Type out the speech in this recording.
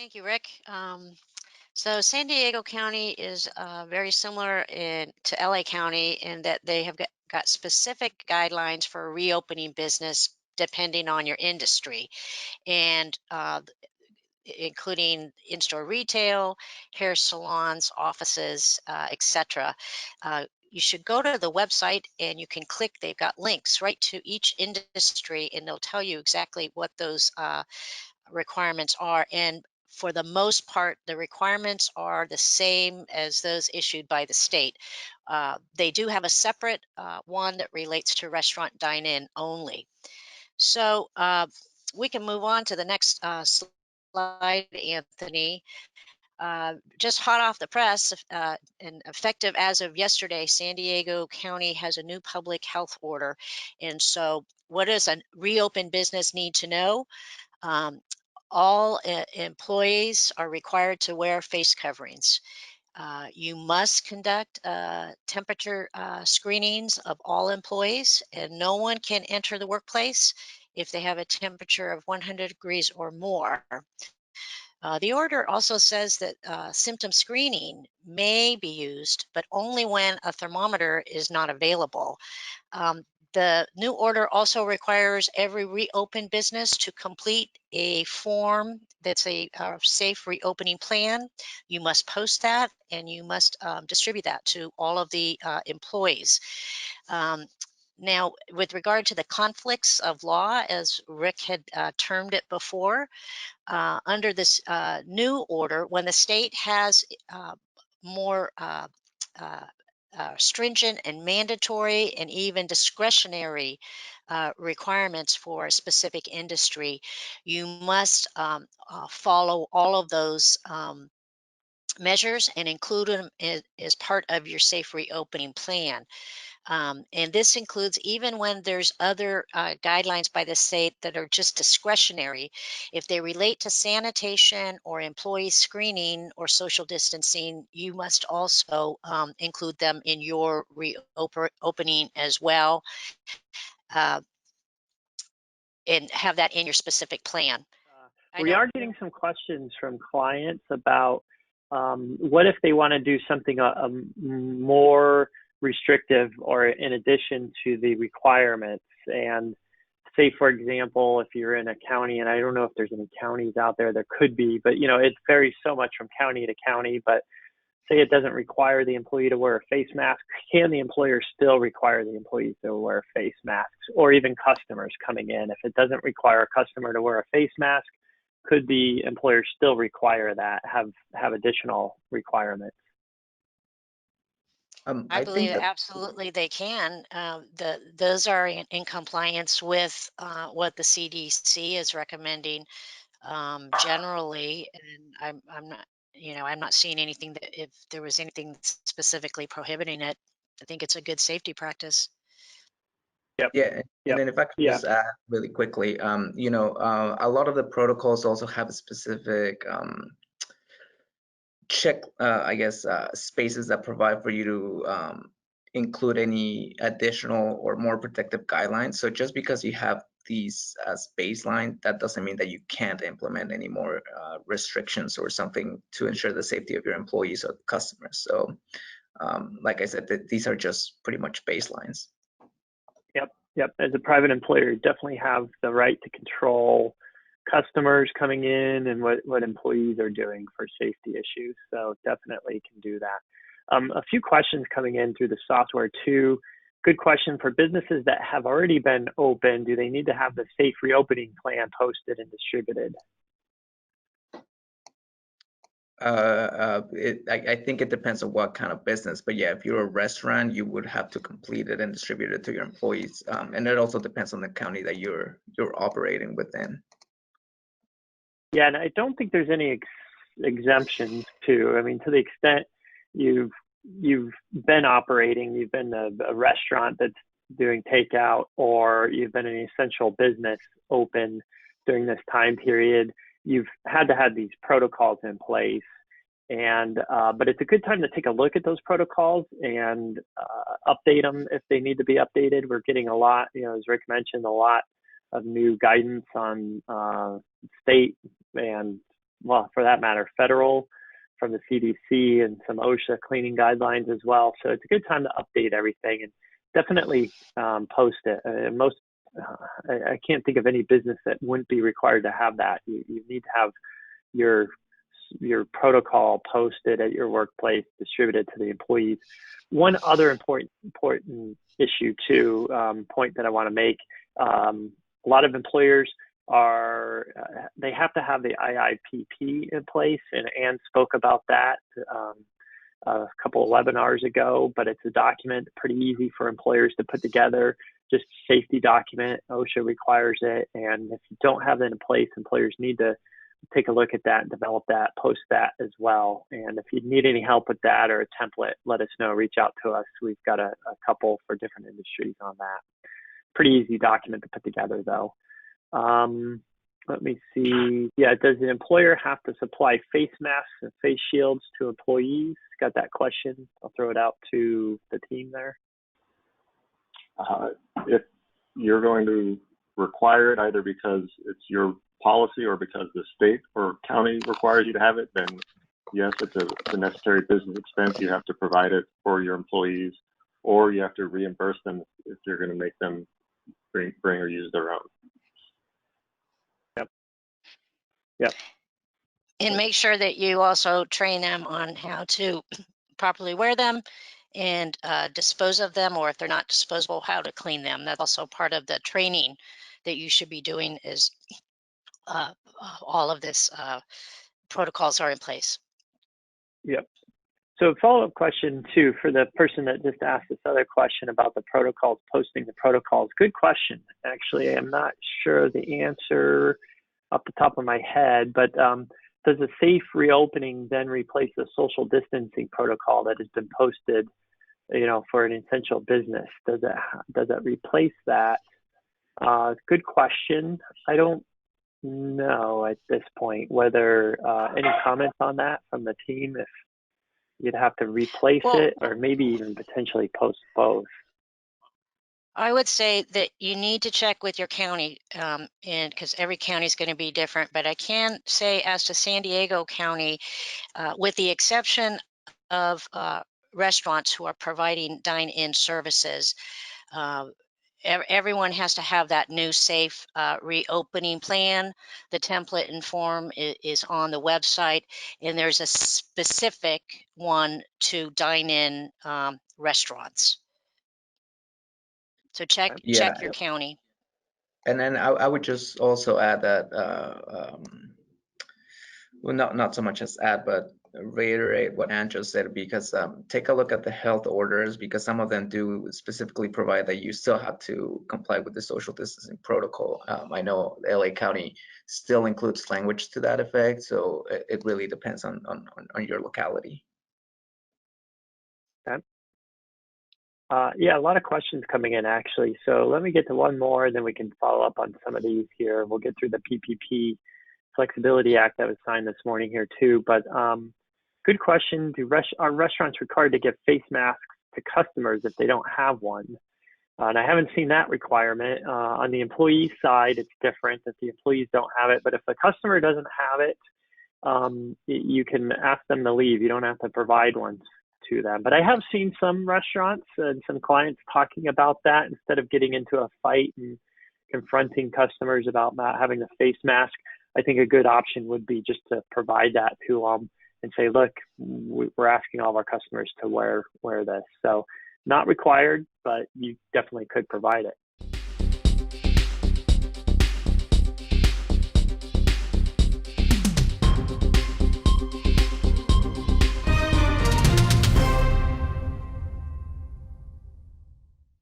Thank you, Rick. So San Diego County is very similar to LA County in that they have got specific guidelines for reopening business depending on your industry, and including in-store retail, hair salons, offices, etc. You should go to the website and you can click. They've got links right to each industry, and they'll tell you exactly what those requirements are. And for the most part, the requirements are the same as those issued by the state. They do have a separate one that relates to restaurant dine-in only. So we can move on to the next slide, Anthony. Just hot off the press and effective as of yesterday, San Diego County has a new public health order. And so what does a reopened business need to know? All employees are required to wear face coverings. You must conduct temperature screenings of all employees, and no one can enter the workplace if they have a temperature of 100 degrees or more. The order also says that symptom screening may be used, but only when a thermometer is not available. The new order also requires every reopened business to complete a form that's a safe reopening plan. You must post that and you must distribute that to all of the employees. Now, with regard to the conflicts of law, as Rick had termed it before, under this new order, when the state has more stringent and mandatory and even discretionary requirements for a specific industry, you must follow all of those measures and include them as part of your safe reopening plan. And this includes even when there's other guidelines by the state that are just discretionary. If they relate to sanitation or employee screening or social distancing, you must also include them in your reopening as well, and have that in your specific plan. We are getting some questions from clients about what if they want to do something more restrictive or in addition to the requirements. And say, for example, if you're in a county, and I don't know if there's any counties out there, there could be, but it varies so much from county to county. But say it doesn't require the employee to wear a face mask, can the employer still require the employees to wear face masks? Or even customers coming in, if it doesn't require a customer to wear a face mask, could the employer still require that, have additional requirements? I believe absolutely they can. Those are in compliance with what the CDC is recommending generally, and I'm not, I'm not seeing anything that if there was anything specifically prohibiting it. I think it's a good safety practice. Yep. Yeah, and then if I could just add really quickly, a lot of the protocols also have a specific check, spaces that provide for you to include any additional or more protective guidelines. So just because you have these as baseline, that doesn't mean that you can't implement any more restrictions or something to ensure the safety of your employees or customers. So like I said, these are just pretty much baselines. Yep. As a private employer, you definitely have the right to control customers coming in and what employees are doing for safety issues. So definitely can do that. A few questions coming in through the software too. Good question. For businesses that have already been open, do they need to have the safe reopening plan posted and distributed? I think it depends on what kind of business, but yeah, if you're a restaurant, you would have to complete it and distribute it to your employees. And it also depends on the county that you're operating within. Yeah, and I don't think there's any exemptions too. I mean, to the extent you've been operating, you've been a restaurant that's doing takeout, or you've been an essential business open during this time period, you've had to have these protocols in place. And but it's a good time to take a look at those protocols and update them if they need to be updated. We're getting a lot, as Rick mentioned, a lot of new guidance on state and well, for that matter, federal, from the CDC and some OSHA cleaning guidelines as well. So it's a good time to update everything, and definitely post it. I can't think of any business that wouldn't be required to have that. You need to have your protocol posted at your workplace, distributed to the employees. One other important issue too, point that I want to make, a lot of employers they have to have the IIPP in place, and Ann spoke about that a couple of webinars ago, but it's a document pretty easy for employers to put together, just a safety document. OSHA requires it, and if you don't have that in place, employers need to take a look at that and develop that, post that as well. And if you need any help with that or a template, let us know, reach out to us. We've got a couple for different industries on that. Pretty easy document to put together though. Let me see. Yeah, does the employer have to supply face masks and face shields to employees? Got that question. I'll throw it out to the team there. If you're going to require it either because it's your policy or because the state or county requires you to have it, then yes, it's a necessary business expense. You have to provide it for your employees, or you have to reimburse them if you're going to make them bring or use their own. Yep. And make sure that you also train them on how to properly wear them and dispose of them, or if they're not disposable, how to clean them. That's also part of the training that you should be doing, is all of this protocols are in place. Yep. So follow-up question too, for the person that just asked this other question about the protocols, posting the protocols. Good question. Actually, I'm not sure the answer off the top of my head, but does a safe reopening then replace the social distancing protocol that has been posted, for an essential business? Does it replace that? Good question. I don't know at this point whether any comments on that from the team, if you'd have to replace it or maybe even potentially post both. I would say that you need to check with your county, and because every county is going to be different, but I can say as to San Diego County, with the exception of restaurants who are providing dine-in services, everyone has to have that new safe reopening plan. The template and form is on the website, and there's a specific one to dine-in restaurants. So check your county. And then I would just also add that, well, not so much as add, but reiterate what Ann just said, because take a look at the health orders, because some of them do specifically provide that you still have to comply with the social distancing protocol. I know LA County still includes language to that effect, so it really depends on your locality. Okay. Yeah, a lot of questions coming in actually. So let me get to one more, and then we can follow up on some of these here. We'll get through the PPP Flexibility Act that was signed this morning here too. But good question. Are restaurants required to give face masks to customers if they don't have one? And I haven't seen that requirement. On the employee side, it's different if the employees don't have it. But if the customer doesn't have it, you can ask them to leave. You don't have to provide one to them. But I have seen some restaurants and some clients talking about that instead of getting into a fight and confronting customers about not having a face mask. I think a good option would be just to provide that to them and say, look, we're asking all of our customers to wear this. So not required, but you definitely could provide it.